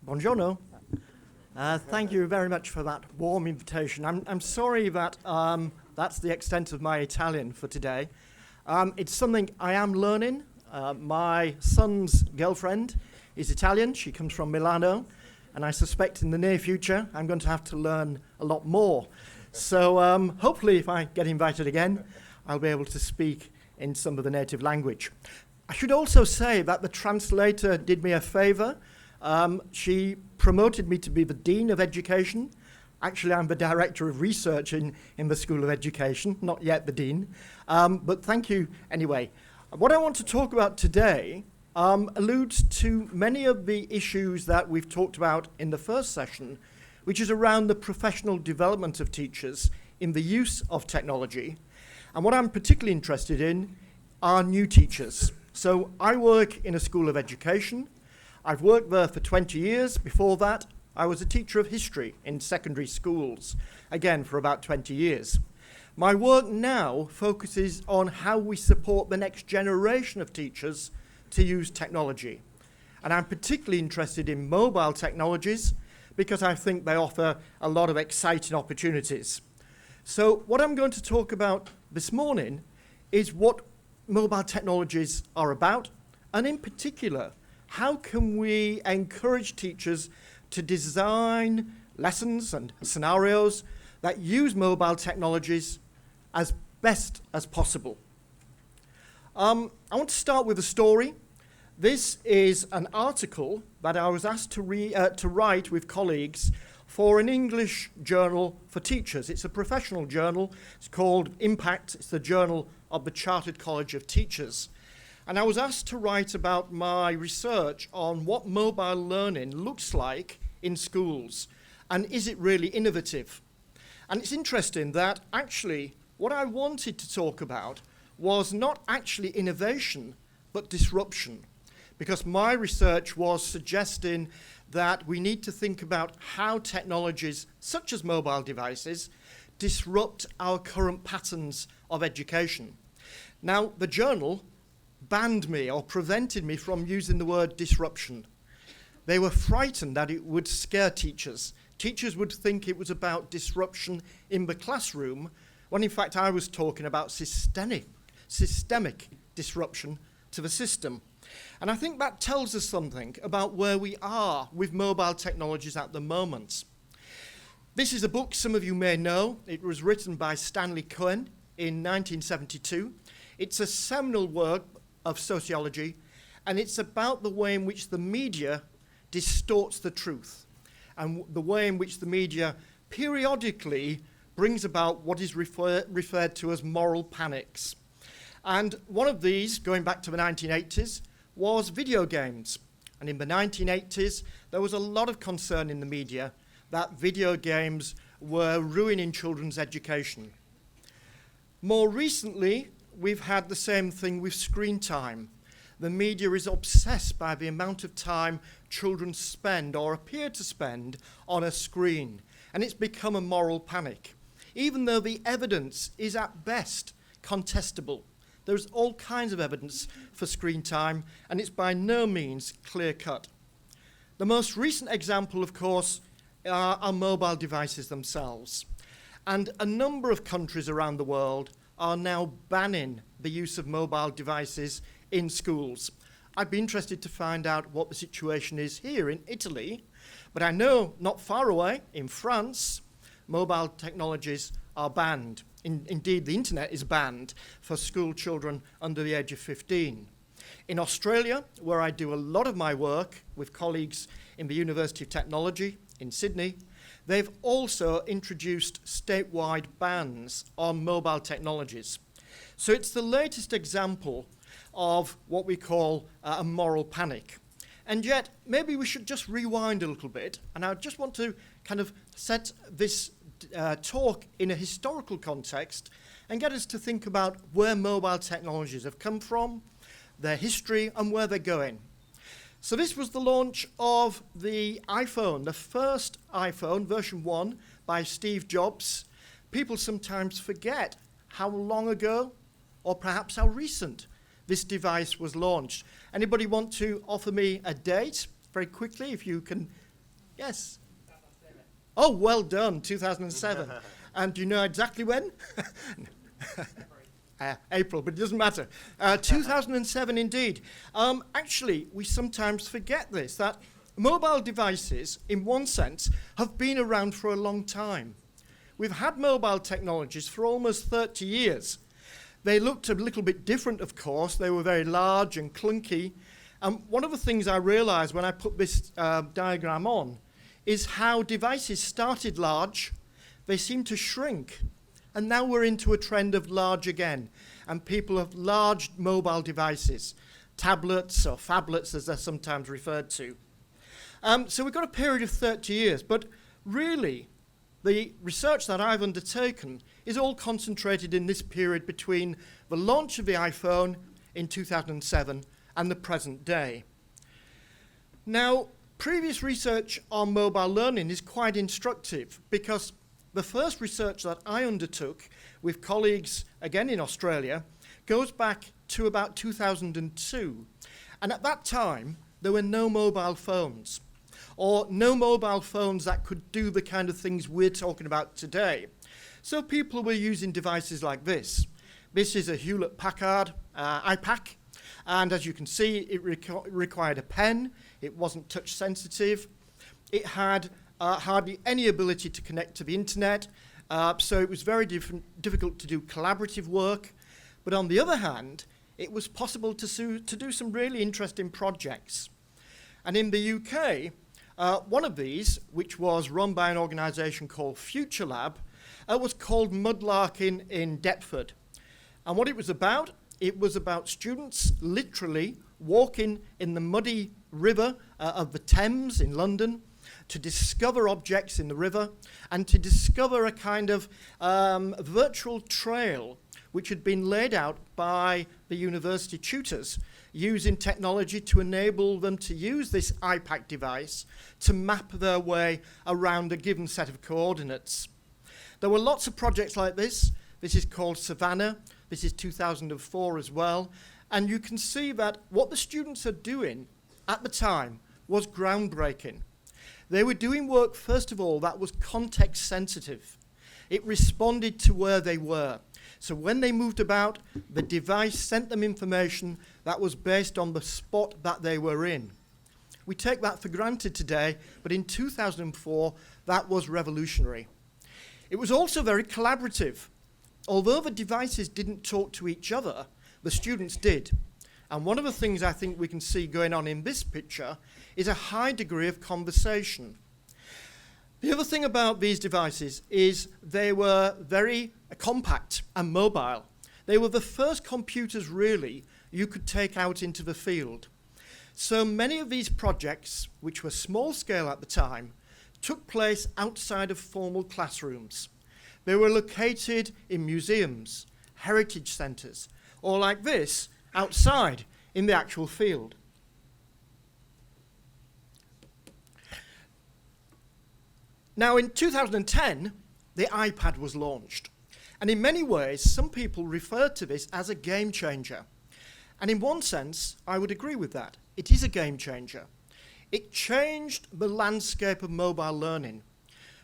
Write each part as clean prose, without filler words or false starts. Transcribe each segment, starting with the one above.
Buongiorno. Thank you very much for that warm invitation. I'm sorry that that's the extent of my Italian for today. It's something I am learning. My son's girlfriend is Italian. She comes from Milano, and I suspect in the near future I'm going to have to learn a lot more. So hopefully if I get invited again, I'll be able to speak in some of the native language. I should also say that the translator did me a favor. She promoted me to be the Dean of Education. Actually, I'm the Director of Research in the School of Education, not yet the Dean. But thank you anyway. What I want to talk about today alludes to many of the issues that we've talked about in the first session, which is around the professional development of teachers in the use of technology. And what I'm particularly interested in are new teachers. So I work in a school of education. I've worked there for 20 years. Before that, I was a teacher of history in secondary schools, again for about 20 years. My work now focuses on how we support the next generation of teachers to use technology. And I'm particularly interested in mobile technologies because I think they offer a lot of exciting opportunities. So what I'm going to talk about this morning is what mobile technologies are about, and in particular, how can we encourage teachers to design lessons and scenarios that use mobile technologies as best as possible. I want to start with a story. This is an article that I was asked to write with colleagues for an English journal for teachers. It's a professional journal. It's called Impact. It's the Journal of the Chartered College of Teachers. And I was asked to write about my research on what mobile learning looks like in schools, and is it really innovative? And it's interesting that actually what I wanted to talk about was not actually innovation, but disruption, because my research was suggesting that we need to think about how technologies such as mobile devices disrupt our current patterns of education. Now, the journal banned me or prevented me from using the word disruption. They were frightened that it would scare teachers. Teachers would think it was about disruption in the classroom, when in fact I was talking about systemic disruption to the system. And I think that tells us something about where we are with mobile technologies at the moment. This is a book some of you may know. It was written by Stanley Cohen in 1972. It's a seminal work of sociology, and it's about the way in which the media distorts the truth and the way in which the media periodically brings about what is referred to as moral panics. And one of these, going back to the 1980s, was video games. And in the 1980s, there was a lot of concern in the media that video games were ruining children's education. More recently, we've had the same thing with screen time. The media is obsessed by the amount of time children spend or appear to spend on a screen, and it's become a moral panic, even though the evidence is at best contestable. There's all kinds of evidence for screen time, and it's by no means clear-cut. The most recent example, of course, are mobile devices themselves. And a number of countries around the world are now banning the use of mobile devices in schools. I'd be interested to find out what the situation is here in Italy, but I know not far away, in France, mobile technologies are banned. Indeed, the internet is banned for school children under the age of 15. In Australia, where I do a lot of my work with colleagues in the University of Technology in Sydney, they've also introduced statewide bans on mobile technologies. So it's the latest example of what we call a moral panic. And yet, maybe we should just rewind a little bit, and I just want to kind of set this talk in a historical context and get us to think about where mobile technologies have come from, their history, and where they're going. So this was the launch of the iPhone, the first iPhone, version 1, by Steve Jobs. People sometimes forget how long ago, or perhaps how recent, this device was launched. Anybody want to offer me a date very quickly, if you can Yes. Oh, well done, 2007. And do you know exactly when? April, but it doesn't matter. 2007 indeed. Actually, we sometimes forget this, that mobile devices, in one sense, have been around for a long time. We've had mobile technologies for almost 30 years. They looked a little bit different, of course. They were very large and clunky. And one of the things I realized when I put this diagram on is how devices started large, they seem to shrink, and now we're into a trend of large again, and people have large mobile devices, tablets or phablets as they're sometimes referred to. So we've got a period of 30 years, but really the research that I've undertaken is all concentrated in this period between the launch of the iPhone in 2007 and the present day. Now, previous research on mobile learning is quite instructive because the first research that I undertook with colleagues, again in Australia, goes back to about 2002. And at that time, there were no mobile phones, or no mobile phones that could do the kind of things we're talking about today. So people were using devices like this. This is a Hewlett-Packard iPac, and as you can see, it required a pen. It wasn't touch sensitive. It had hardly any ability to connect to the internet, so it was very difficult to do collaborative work. But on the other hand, it was possible to do some really interesting projects. And in the UK, one of these, which was run by an organisation called Future Lab, was called Mudlarking in Deptford. And what it was about students literally walking in the muddy river of the Thames in London to discover objects in the river and to discover a kind of virtual trail which had been laid out by the university tutors using technology to enable them to use this iPac device to map their way around a given set of coordinates. There were lots of projects like this. This is called Savannah. This is 2004 as well. And you can see that what the students are doing at the time was groundbreaking. They were doing work, first of all, that was context sensitive. It responded to where they were. So when they moved about, the device sent them information that was based on the spot that they were in. We take that for granted today, but in 2004, that was revolutionary. It was also very collaborative. Although the devices didn't talk to each other, the students did. And one of the things I think we can see going on in this picture is a high degree of conversation. The other thing about these devices is they were very compact and mobile. They were the first computers, really, you could take out into the field. So many of these projects, which were small scale at the time, took place outside of formal classrooms. They were located in museums, heritage centres, or like this, outside in the actual field. Now, in 2010, the iPad was launched. And in many ways, some people refer to this as a game changer. And in one sense, I would agree with that. It is a game changer. It changed the landscape of mobile learning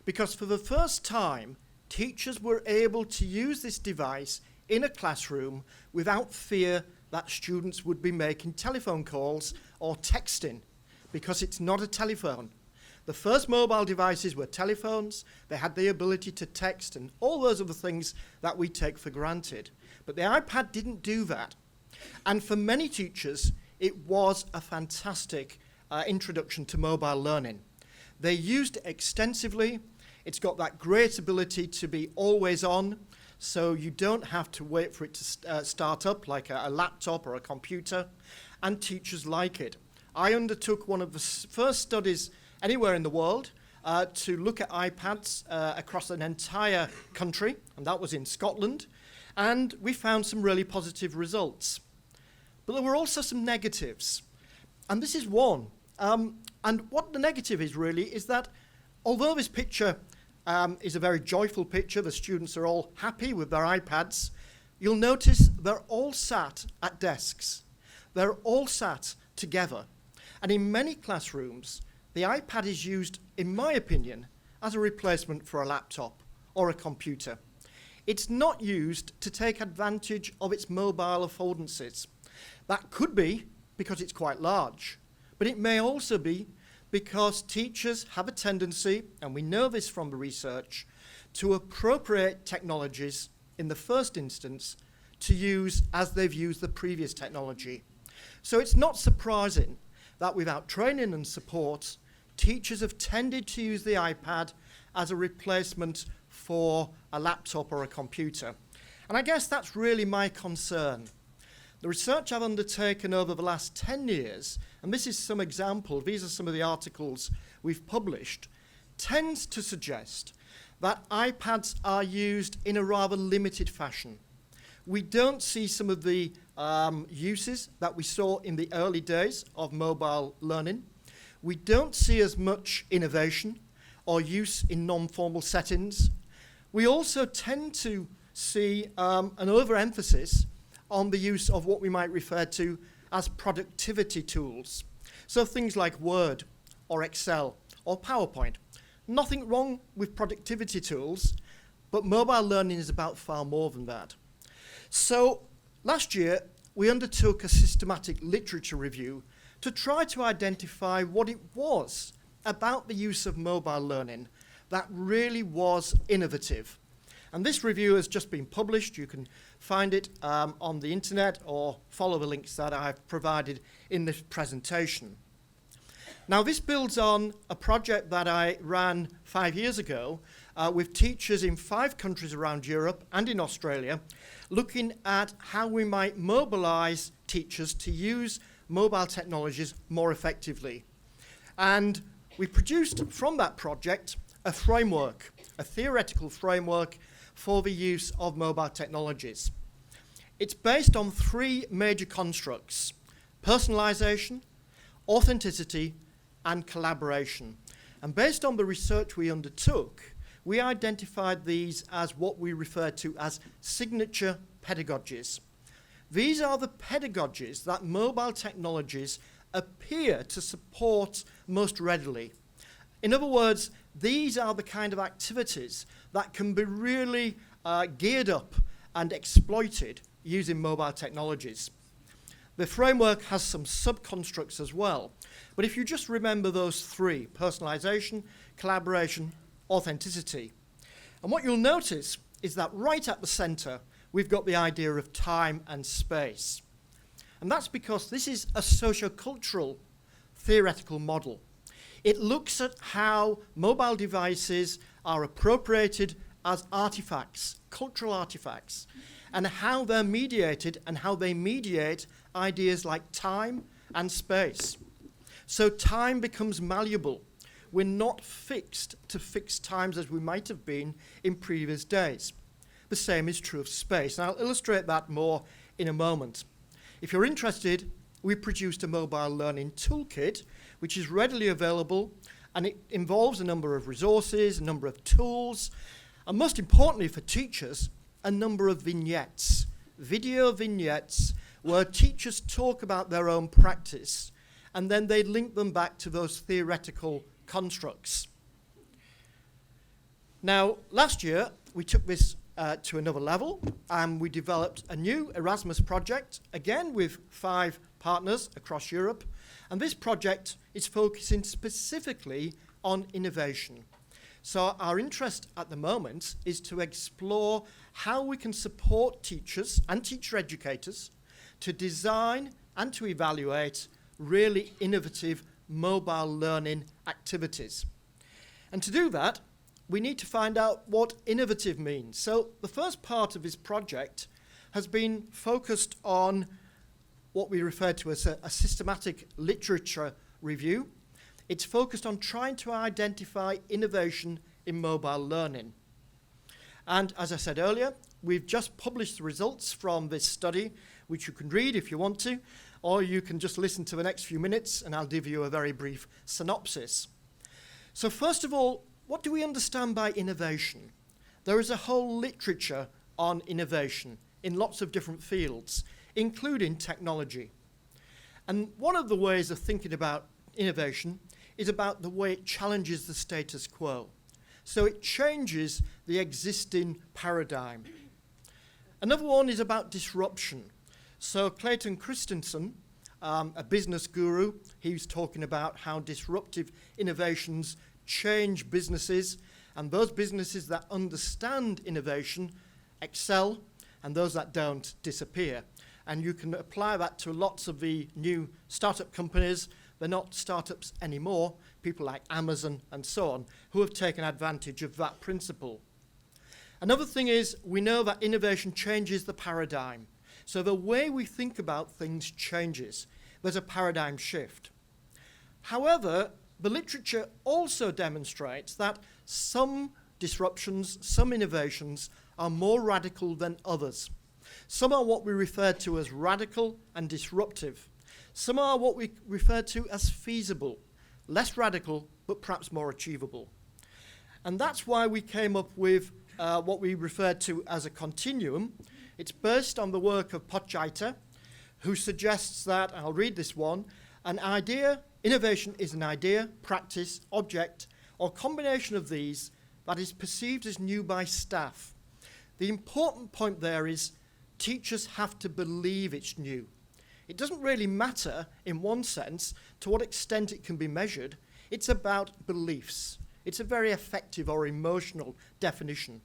because for the first time, teachers were able to use this device in a classroom without fear that students would be making telephone calls or texting because it's not a telephone. The first mobile devices were telephones. They had the ability to text and all those other things that we take for granted. But the iPad didn't do that. And for many teachers, it was a fantastic introduction to mobile learning. They used it extensively. It's got that great ability to be always on, so you don't have to wait for it to start up like a laptop or a computer, and teachers like it. I undertook one of the first studies anywhere in the world to look at iPads across an entire country, and that was in Scotland, and we found some really positive results. But there were also some negatives, and this is one. And what the negative is really is that although this picture is a very joyful picture, the students are all happy with their iPads, you'll notice they're all sat at desks. They're all sat together. And in many classrooms, the iPad is used, in my opinion, as a replacement for a laptop or a computer. It's not used to take advantage of its mobile affordances. That could be because it's quite large, but it may also be because teachers have a tendency, and we know this from the research, to appropriate technologies in the first instance to use as they've used the previous technology. So it's not surprising that without training and support, teachers have tended to use the iPad as a replacement for a laptop or a computer. And I guess that's really my concern. The research I've undertaken over the last 10 years, and this is some example, these are some of the articles we've published, tends to suggest that iPads are used in a rather limited fashion. We don't see some of the uses that we saw in the early days of mobile learning. We don't see as much innovation or use in non-formal settings. We also tend to see an overemphasis on the use of what we might refer to as productivity tools. So things like Word or Excel or PowerPoint. Nothing wrong with productivity tools, but mobile learning is about far more than that. So last year, we undertook a systematic literature review to try to identify what it was about the use of mobile learning that really was innovative. And this review has just been published. You can find it on the internet or follow the links that I've provided in this presentation. Now, this builds on a project that I ran 5 years ago with teachers in 5 countries around Europe and in Australia, looking at how we might mobilize teachers to use mobile technologies more effectively. And we produced from that project a framework, a theoretical framework for the use of mobile technologies. It's based on 3 major constructs: personalization, authenticity, and collaboration. And based on the research we undertook, we identified these as what we refer to as signature pedagogies. These are the pedagogies that mobile technologies appear to support most readily. In other words, these are the kind of activities that can be really geared up and exploited using mobile technologies. The framework has some sub-constructs as well, but if you just remember those 3, personalization, collaboration, authenticity. And what you'll notice is that right at the center, we've got the idea of time and space. And that's because this is a sociocultural theoretical model. It looks at how mobile devices are appropriated as artifacts, cultural artifacts, and how they're mediated and how they mediate ideas like time and space. So time becomes malleable. We're not fixed to fixed times as we might have been in previous days. The same is true of space, and I'll illustrate that more in a moment. If you're interested, we produced a mobile learning toolkit, which is readily available, and it involves a number of resources, a number of tools, and most importantly for teachers, a number of vignettes, video vignettes, where teachers talk about their own practice, and then they link them back to those theoretical constructs. Now, last year, we took this to another level, and we developed a new Erasmus project, again with 5 partners across Europe, and this project is focusing specifically on innovation. So our interest at the moment is to explore how we can support teachers and teacher educators to design and to evaluate really innovative mobile learning activities. And to do that, we need to find out what innovative means. So the first part of this project has been focused on what we refer to as a systematic literature review. It's focused on trying to identify innovation in mobile learning. And as I said earlier, we've just published the results from this study, which you can read if you want to, or you can just listen to the next few minutes and I'll give you a very brief synopsis. So first of all, what do we understand by innovation? There is a whole literature on innovation in lots of different fields, including technology. And one of the ways of thinking about innovation is about the way it challenges the status quo. So it changes the existing paradigm. Another one is about disruption. So Clayton Christensen, a business guru, he was talking about how disruptive innovations change businesses, and those businesses that understand innovation excel, and those that don't disappear. And you can apply that to lots of the new startup companies. They're not startups anymore, people like Amazon and so on, who have taken advantage of that principle. Another thing is, we know that innovation changes the paradigm. So the way we think about things changes. There's a paradigm shift. However, the literature also demonstrates that some disruptions, some innovations are more radical than others. Some are what we refer to as radical and disruptive. Some are what we refer to as feasible, less radical, but perhaps more achievable. And that's why we came up with what we refer to as a continuum. It's based on the work of Potgieter, who suggests that, and I'll read this one, innovation is an idea, practice, object, or combination of these that is perceived as new by staff. The important point there is teachers have to believe it's new. It doesn't really matter, in one sense, to what extent it can be measured. It's about beliefs. It's a very effective or emotional definition.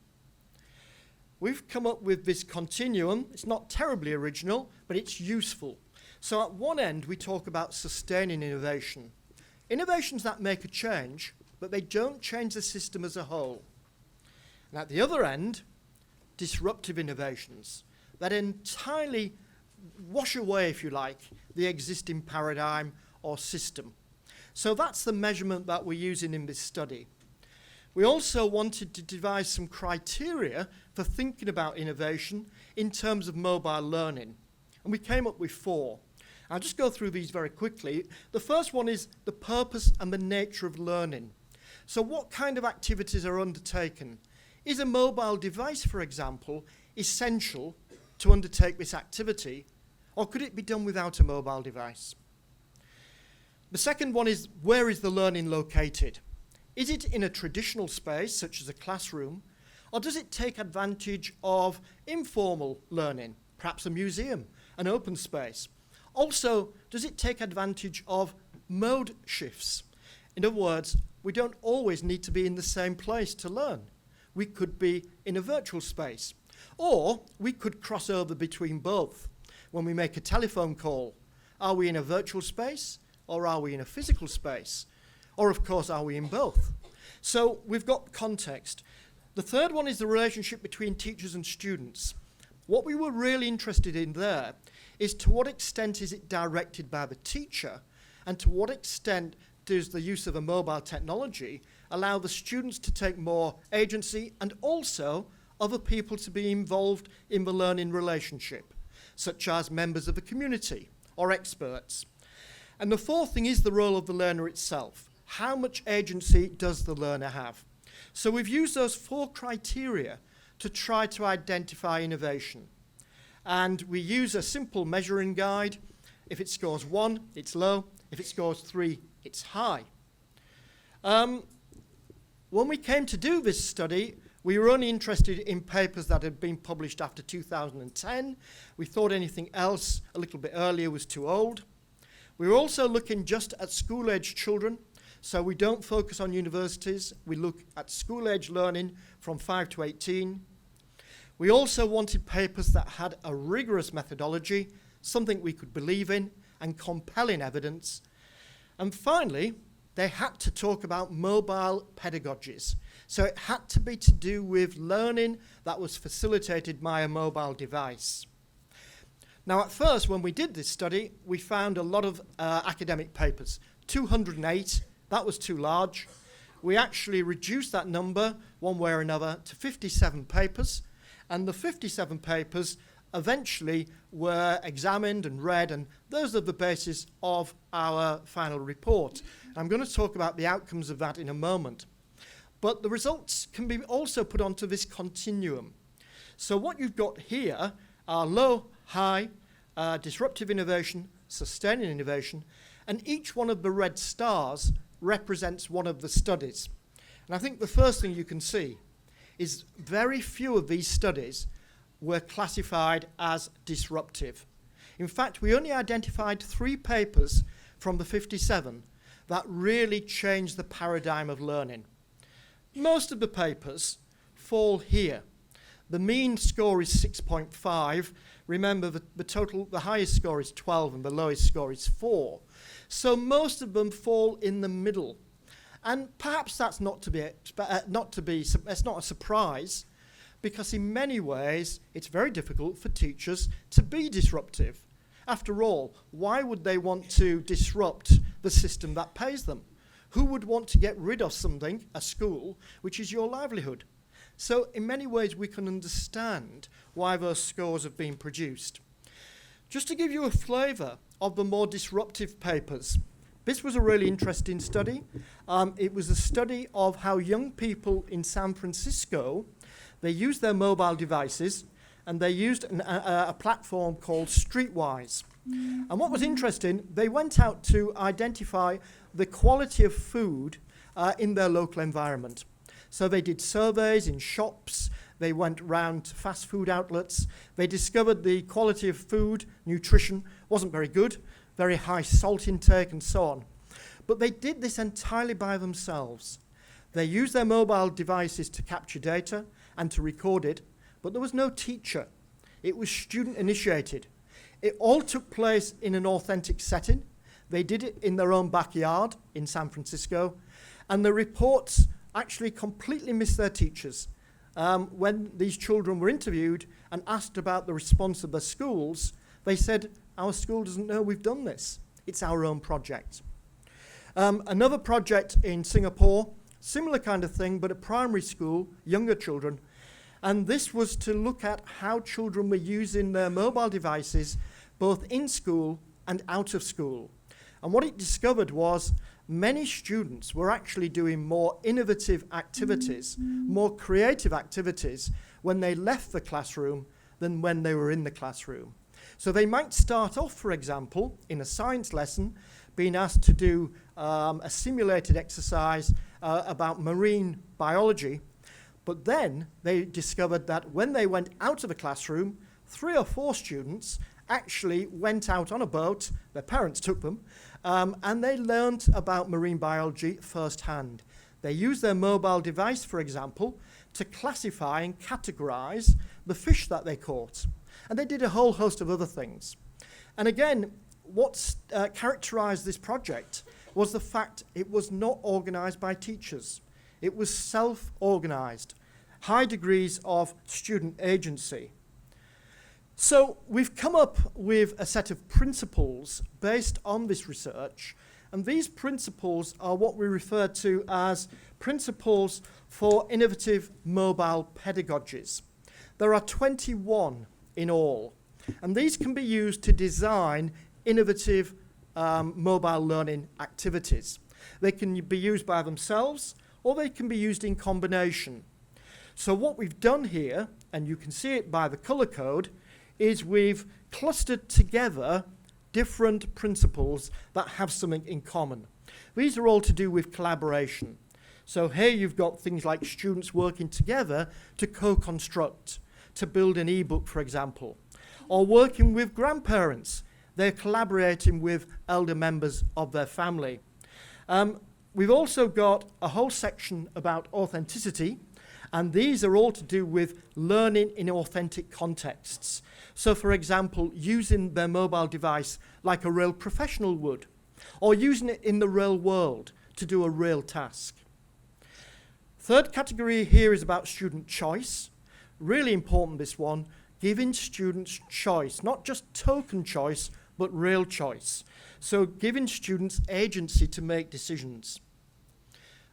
We've come up with this continuum. It's not terribly original, but it's useful. So at one end, we talk about sustaining innovation. Innovations that make a change, but they don't change the system as a whole. And at the other end, disruptive innovations that entirely wash away, if you like, the existing paradigm or system. So that's the measurement that we're using in this study. We also wanted to devise some criteria for thinking about innovation in terms of mobile learning. And we came up with 4. I'll just go through these very quickly. The first one is the purpose and the nature of learning. So what kind of activities are undertaken? Is a mobile device, for example, essential to undertake this activity, or could it be done without a mobile device? The second one is, where is the learning located? Is it in a traditional space, such as a classroom, or does it take advantage of informal learning, perhaps a museum, an open space? Also, does it take advantage of mode shifts? In other words, we don't always need to be in the same place to learn. We could be in a virtual space, or we could cross over between both. When we make a telephone call, are we in a virtual space, or are we in a physical space? Or, of course, are we in both? So we've got context. The third one is the relationship between teachers and students. What we were really interested in there is to what extent is it directed by the teacher, and to what extent does the use of a mobile technology allow the students to take more agency and also other people to be involved in the learning relationship, such as members of the community or experts. And the fourth thing is the role of the learner itself. How much agency does the learner have? So we've used those 4 criteria to try to identify innovation. And we use a simple measuring guide. If it scores 1, it's low. If it scores 3, it's high. When we came to do this study, we were only interested in papers that had been published after 2010. We thought anything else a little bit earlier was too old. We were also looking just at school-age children, so we don't focus on universities. We look at school-age learning from 5 to 18. We also wanted papers that had a rigorous methodology, something we could believe in, and compelling evidence. And finally, they had to talk about mobile pedagogies. So it had to be to do with learning that was facilitated by a mobile device. Now, at first, when we did this study, we found a lot of academic papers, 208. That was too large. We actually reduced that number, one way or another, to 57 papers. And the 57 papers eventually were examined and read, and those are the basis of our final report. I'm going to talk about the outcomes of that in a moment. But the results can be also put onto this continuum. So what you've got here are low, high, disruptive innovation, sustaining innovation, and each one of the red stars represents one of the studies. And I think the first thing you can see is very few of these studies were classified as disruptive. In fact, we only identified 3 papers from the 57 that really changed the paradigm of learning. Most of the papers fall here. The mean score is 6.5. Remember, the highest score is 12 and the lowest score is 4. So most of them fall in the middle. And perhaps that's not a surprise, because in many ways it's very difficult for teachers to be disruptive. After all, why would they want to disrupt the system that pays them? Who would want to get rid of something, a school, which is your livelihood? So in many ways we can understand why those scores have been produced. Just to give you a flavour of the more disruptive papers, this was a really interesting study. It was a study of how young people in San Francisco, they used their mobile devices and they used a platform called Streetwise. And what was interesting, they went out to identify the quality of food in their local environment. So they did surveys in shops, they went round to fast food outlets, they discovered the quality of food, nutrition, wasn't very good, very high salt intake and so on. But they did this entirely by themselves. They used their mobile devices to capture data and to record it, but there was no teacher. It was student initiated. It all took place in an authentic setting. They did it in their own backyard in San Francisco, and the reports actually completely missed their teachers. When these children were interviewed and asked about the response of their schools, they said, our school doesn't know we've done this. It's our own project. Another project in Singapore, similar kind of thing, but a primary school, younger children, and this was to look at how children were using their mobile devices both in school and out of school. And what it discovered was many students were actually doing more innovative activities, more creative activities when they left the classroom than when they were in the classroom. So they might start off, for example, in a science lesson, being asked to do a simulated exercise about marine biology, but then they discovered that when they went out of the classroom, 3 or 4 students actually went out on a boat, their parents took them, and they learned about marine biology firsthand. They used their mobile device, for example, to classify and categorize the fish that they caught. And they did a whole host of other things. And again, what characterized this project was the fact it was not organized by teachers. It was self-organized, high degrees of student agency. So we've come up with a set of principles based on this research, and these principles are what we refer to as principles for innovative mobile pedagogies. There are 21 in all, and these can be used to design innovative mobile learning activities. They can be used by themselves, or they can be used in combination. So what we've done here, and you can see it by the color code, is we've clustered together different principles that have something in common. These are all to do with collaboration. So here you've got things like students working together to co-construct, to build an e-book, for example, or working with grandparents. They're collaborating with elder members of their family. We've also got a whole section about authenticity, and these are all to do with learning in authentic contexts. So, for example, using their mobile device like a real professional would, or using it in the real world to do a real task. Third category here is about student choice. Really important, this one, giving students choice, not just token choice, but real choice. So giving students agency to make decisions.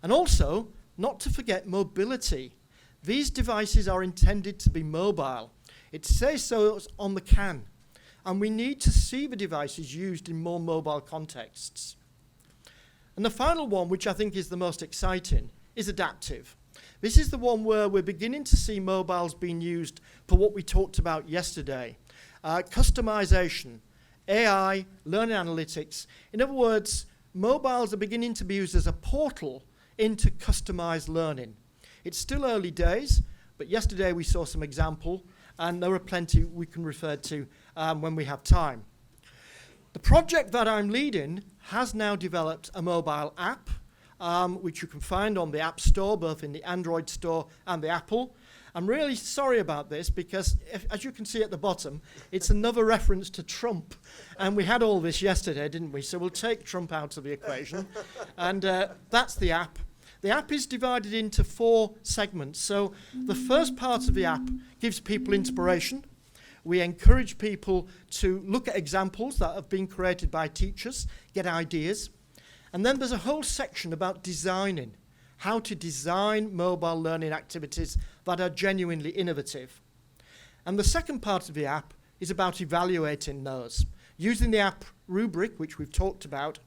And also, not to forget mobility. These devices are intended to be mobile. It says so on the can, and we need to see the devices used in more mobile contexts. And the final one, which I think is the most exciting, is adaptive. This is the one where we're beginning to see mobiles being used for what we talked about yesterday. Customization, AI, learning analytics. In other words, mobiles are beginning to be used as a portal into customized learning. It's still early days, but yesterday we saw some example, and there are plenty we can refer to when we have time. The project that I'm leading has now developed a mobile app, which you can find on the App Store, both in the Android Store and the Apple. I'm really sorry about this because, as you can see at the bottom, it's another reference to Trump. And we had all this yesterday, didn't we? So we'll take Trump out of the equation. And that's the app. The app is divided into 4 segments. So the first part of the app gives people inspiration. We encourage people to look at examples that have been created by teachers, get ideas. And then there's a whole section about designing, how to design mobile learning activities that are genuinely innovative. And the second part of the app is about evaluating those, using the app rubric, which we've talked about.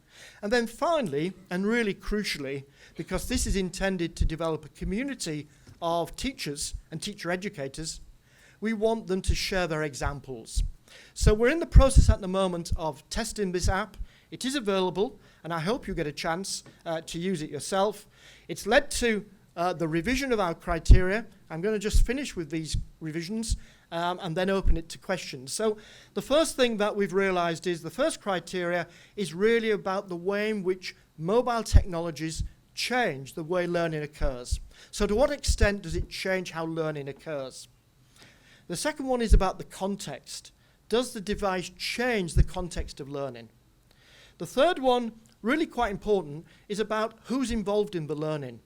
And then finally, and really crucially, because this is intended to develop a community of teachers and teacher educators, we want them to share their examples. So we're in the process at the moment of testing this app. It is available, and I hope you get a chance to use it yourself. It's led to the revision of our criteria. I'm going to just finish with these revisions and then open it to questions. So the first thing that we've realized is the first criteria is really about the way in which mobile technologies change the way learning occurs. So to what extent does it change how learning occurs? The second one is about the context. Does the device change the context of learning? The third one, really quite important, is about who's involved in the learning.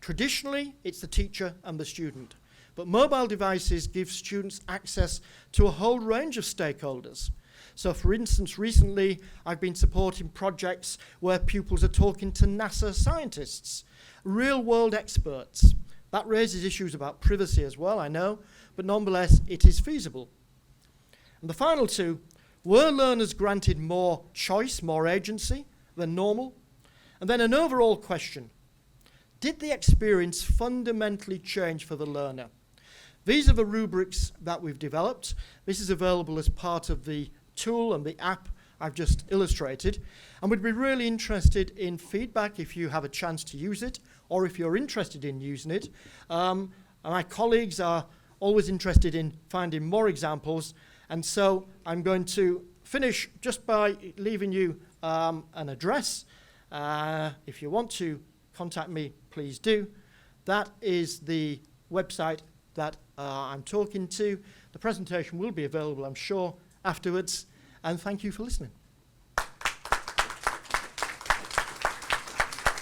Traditionally, it's the teacher and the student. But mobile devices give students access to a whole range of stakeholders. So for instance, recently I've been supporting projects where pupils are talking to NASA scientists, real-world experts. That raises issues about privacy as well, I know, but nonetheless, it is feasible. And the final two, were learners granted more choice, more agency than normal? And then an overall question, did the experience fundamentally change for the learner? These are the rubrics that we've developed. This is available as part of the tool and the app I've just illustrated. And we'd be really interested in feedback if you have a chance to use it, or if you're interested in using it. My colleagues are always interested in finding more examples. And so I'm going to finish just by leaving you an address. If you want to contact me, please do. That is the website that I'm talking to. The presentation will be available, I'm sure, afterwards. And thank you for listening.